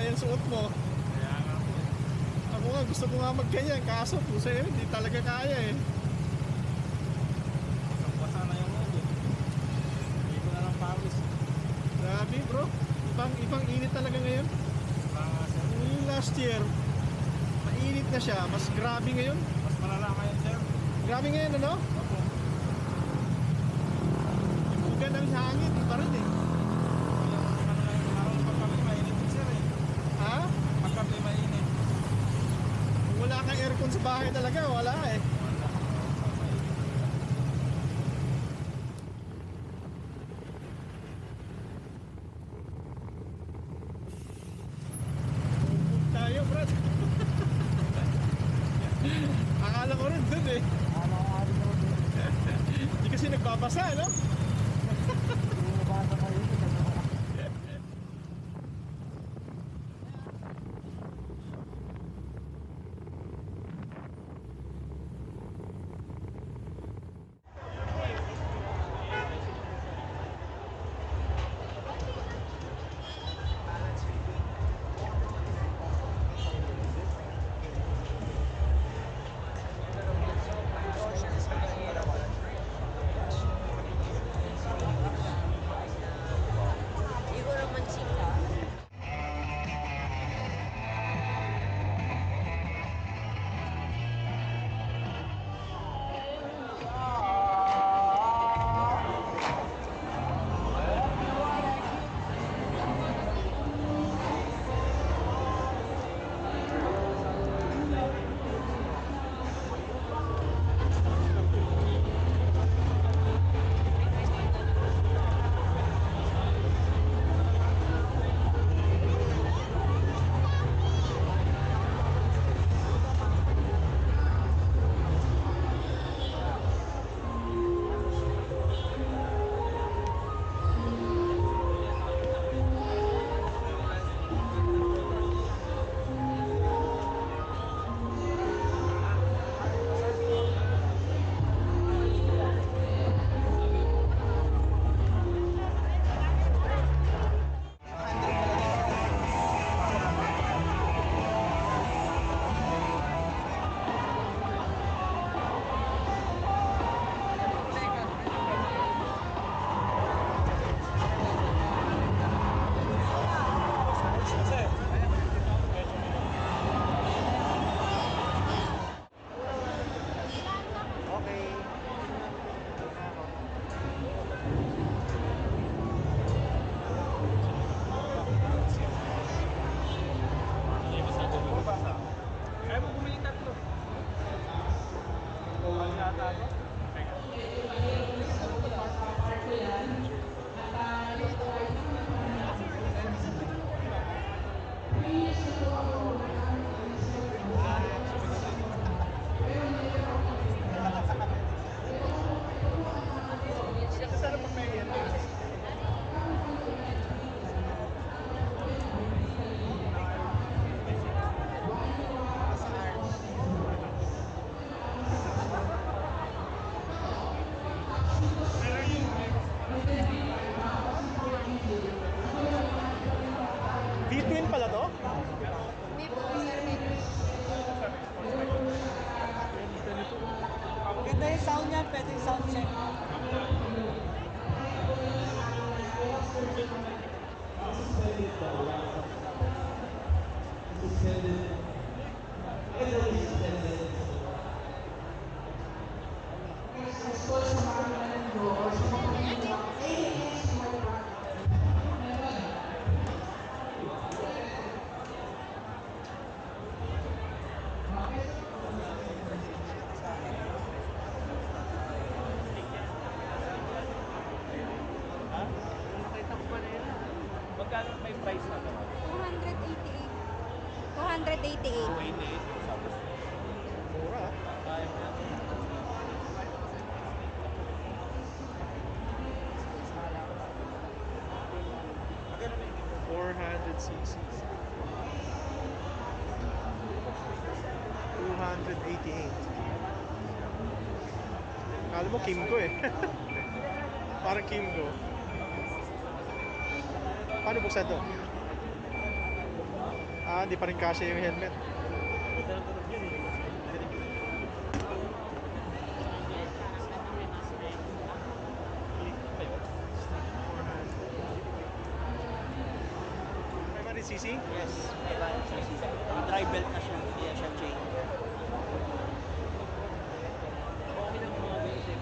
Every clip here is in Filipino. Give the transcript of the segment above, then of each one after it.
yung suot mo. Kaya nga po. Ako nga, gusto ko nga magganyan. Kaso po sa'yo, hindi talaga kaya eh. Basa na yung ulo. Hindi ko na lang pawis. Grabe bro. Ibang init talaga ngayon. Sir. Yung last year, mainit na siya. Mas grabe ngayon. Mas malala ngayon, sir. Grabe ngayon, ano? Opo. Yung buga ng hangin, iba rin eh. Pagkabi mainit, sir eh. Ha? Pagkabi mainit. Kung wala kang aircon sa bahay talaga, wala eh. Tayo, Brad. Akala ko rin dun eh. Hindi kasi nagbabasa, no? Kaya mo bumili tatlo. Ang yata ako. Kasi sana pag may yan. V-twin pala to? May po, sir. Maganda yung sound niya, pwedeng sound check. Magkano may price na ito? 288. 288. Tapos, Mura ah. kaya mo yan. Magkano may dito? 400 cc's. 288. Kala mo Kimco eh. Parang Kimco. Paano buksan to? Hindi pa rin kasi yung helmet. Tunog yun eh. May marisisi? Yes, may ba sa sisa. Ang dry belt na siya, hindi siya chain. Okay lang mga basic.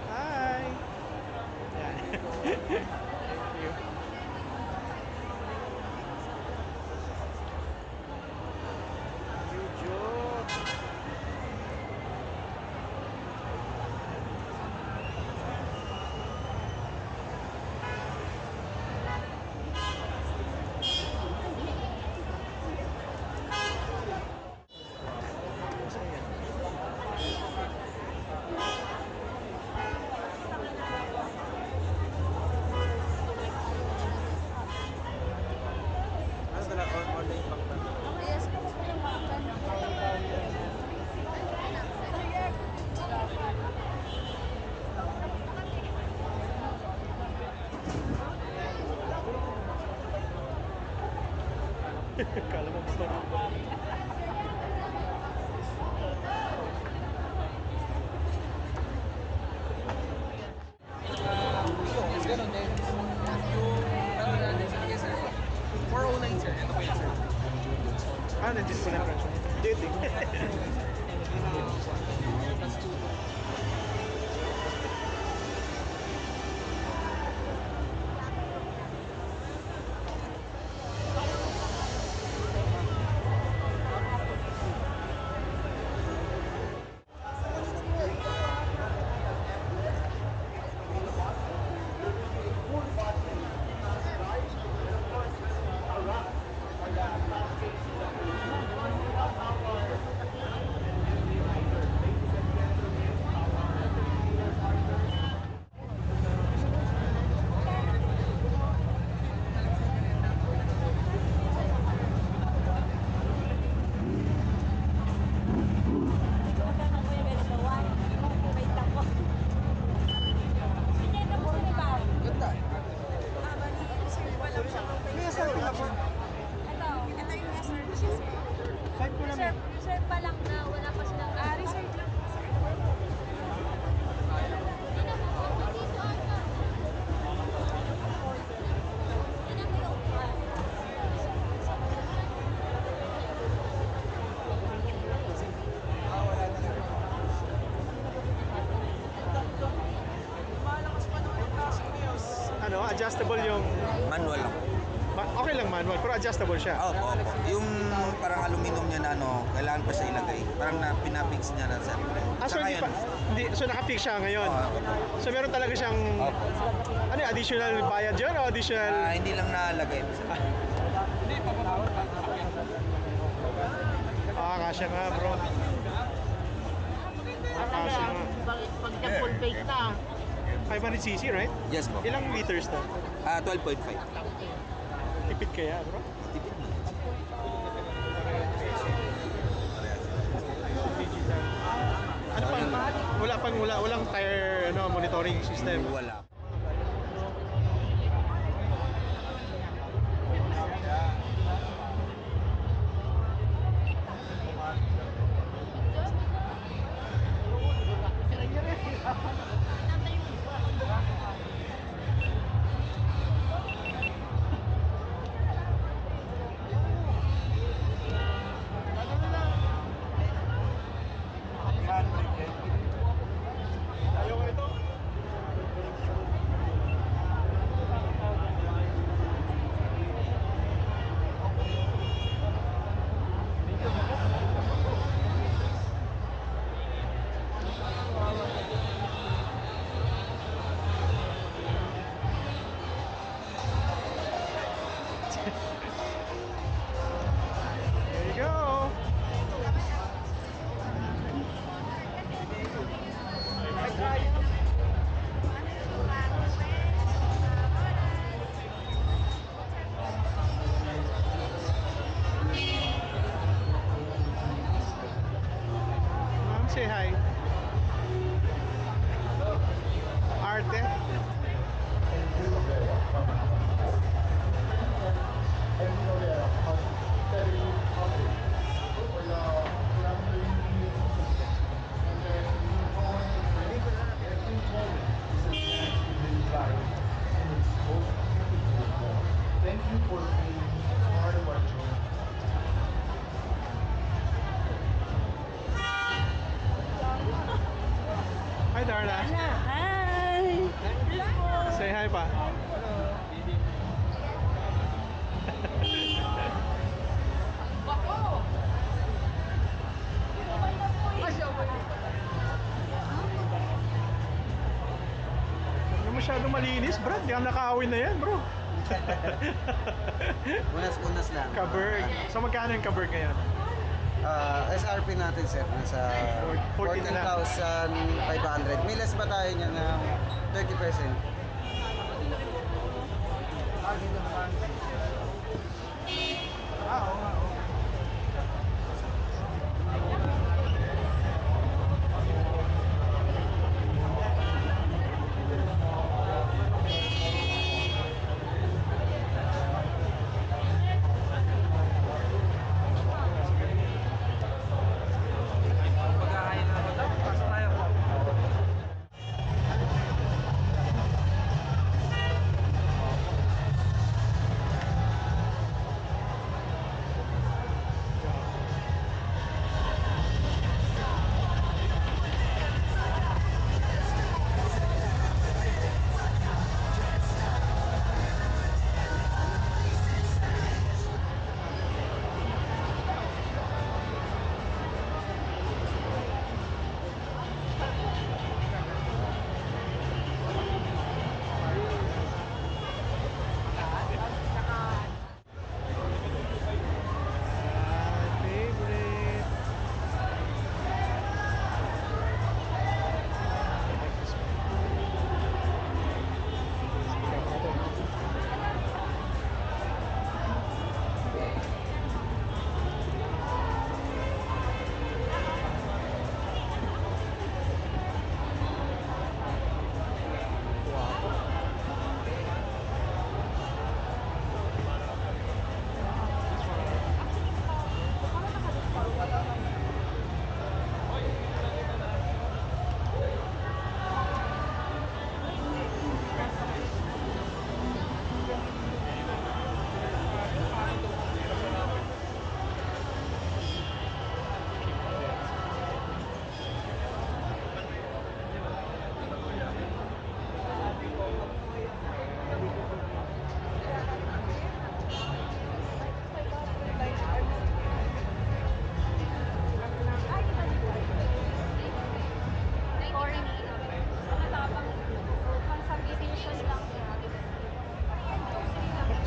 Hi! Yan. Thank you. Yujo! Ano talaga online pang Yes, po po yung mga Kala mo gusto. Yes, ganun din. Yung, ano natin, sige sir. 409 sir, ito po yan sir. Nandiyan po na presyo. Dating. Plus 2. Ganda. Ito yung reserve siya, sir. Side ko lang. Reserve pa lang na wala pa silang... reserve lang po, sir. Adjustable yung... Manual lang. Okay lang manual, pero adjustable siya. Opo, opo. Yung parang aluminum niya na ano, kailangan pa siya ilagay. Parang pinapix niya na sir. So, Saka hindi pa, hindi, so nakapix siya ngayon. Oo. So meron talaga siyang... Opo. Ano yung additional bayad yun o additional... Hindi lang nalagay. Kasya nga bro. Kasya nga. Pag full bake na. 500cc, right? Yes po. Ilang liters to? 12.5. Tipid kaya bro? Tipid na. Digital. Ano pang... Walang tire monitoring system. Wala. Ayaw ko ito. Hi pa. Hindi masyadong malinis, bro. Hindi ka nakaawin na yan, bro. Unas-unas lang. Kaberg. So magkano yung Kaberg ngayon? SRP natin sir, nasa 14 na lang. 14,500. May less pa tayo niya ng 30%. Oo nga. Magkakain na ba ito? Pasok tayo. Favorite.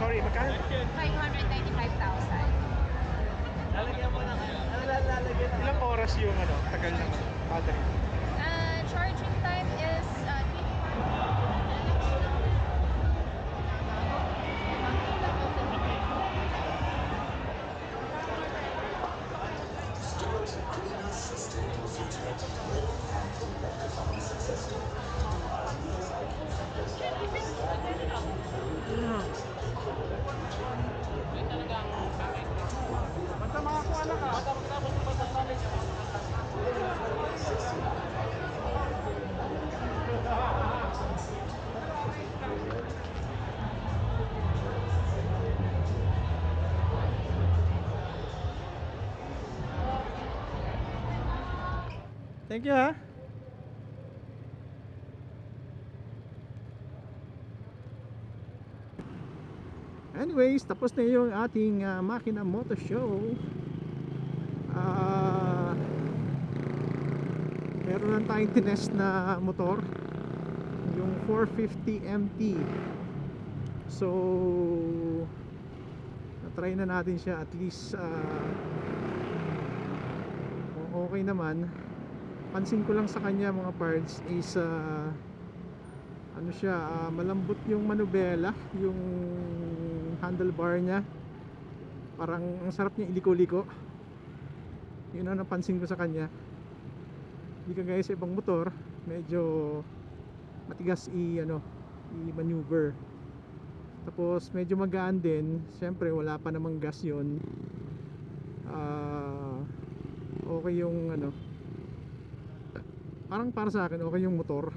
Sorry, magkano? 595,000. Lalagyan mo na kayo. Ano lalagyan na? Ilang oras yung tagal naman? Battery. Charging time is 20. Basta makakuha na ka. Thank you ha. Anyways, tapos na yung ating Makina Moto Show. Meron lang tayong tinest na motor, yung 450 MT. So na-try na natin siya, at least okay naman. Pansin ko lang sa kanya mga parts is ano siya, malambot yung manubela, yung handlebar niya. Parang ang sarap niya iliko-liko. Yun ang napansin ko sa kanya. Hindi kagaya sa ibang motor, medyo matigas i-maneuver. Tapos medyo magaan din. Siyempre wala pa namang gas yun. Okay yung parang para sa akin okay yung motor.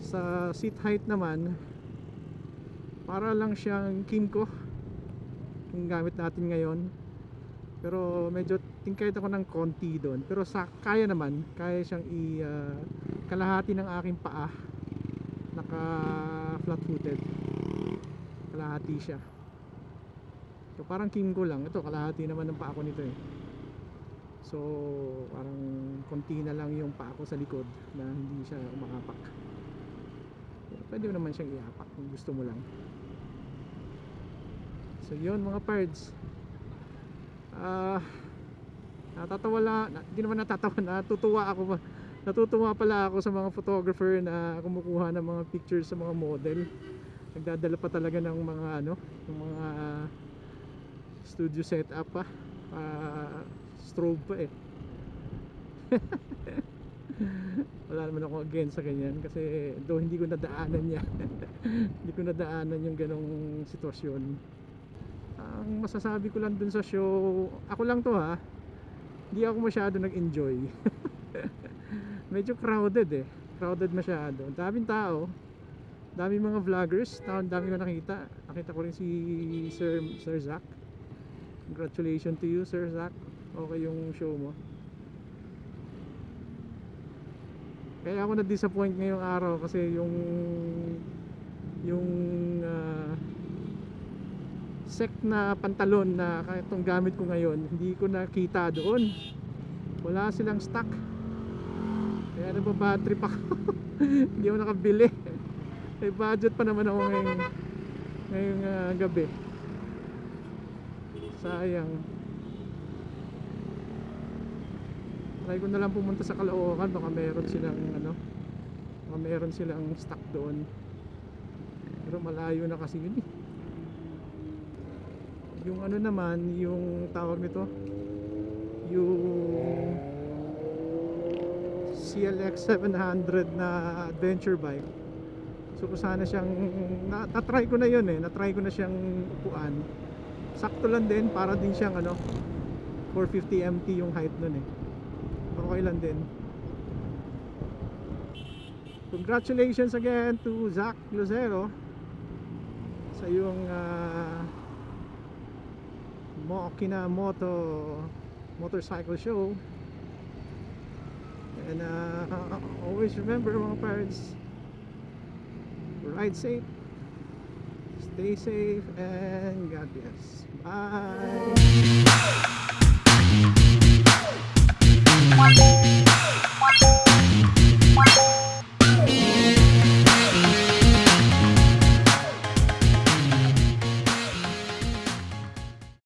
Sa seat height naman, para lang siyang Kymco yung gamit natin ngayon. Pero medyo tingkayt ako ng konti doon. Pero kaya naman, kaya siyang kalahati ng aking paa naka flat footed, kalahati siya. So parang kimco lang ito, kalahati naman ng paa ko nito eh. So parang konti na lang yung paa ko sa likod na hindi siya umakapak. Pero pwede mo naman siyang iapak kung gusto mo lang. So yun mga pards, natatawa lang, hindi naman natatawa, natutuwa pala ako sa mga photographer na kumukuha ng mga pictures sa mga model. Nagdadala pa talaga ng mga ng mga studio setup pa, strobe pa eh. Wala naman ako against sa ganyan kasi though hindi ko nadaanan yan hindi ko nadaanan yung ganong sitwasyon. Ang masasabi ko lang dun sa show, ako lang to ha, hindi ako masyado nag-enjoy. Medyo crowded eh, crowded masyado, daming tao, daming mga vloggers, dami ko nakita ko rin si Sir Zach. Congratulations to you Sir Zach, okay yung show mo. Kaya ako na-disappoint ngayong araw kasi yung sek na pantalon na itong gamit ko ngayon, hindi ko nakita doon. Wala silang stock. Kaya nababad trip ako. Hindi ako nakabili. May budget pa naman ako ngayong gabi. Sayang. Try ko na lang pumunta sa Caloocan, baka meron silang stock doon. Pero malayo na kasi yun eh. Yung naman, yung tawag nito, yung CLX 700 na adventure bike. So kung sana siyang na-try ko na yun eh, na-try ko na siyang upuan. Sakto lang din, para din siyang 450 MT yung height nun eh. Okay lang din. Congratulations again to Zach Lucero sa yung motorcycle show. And always remember mga parents, ride safe, stay safe, and God bless. Bye.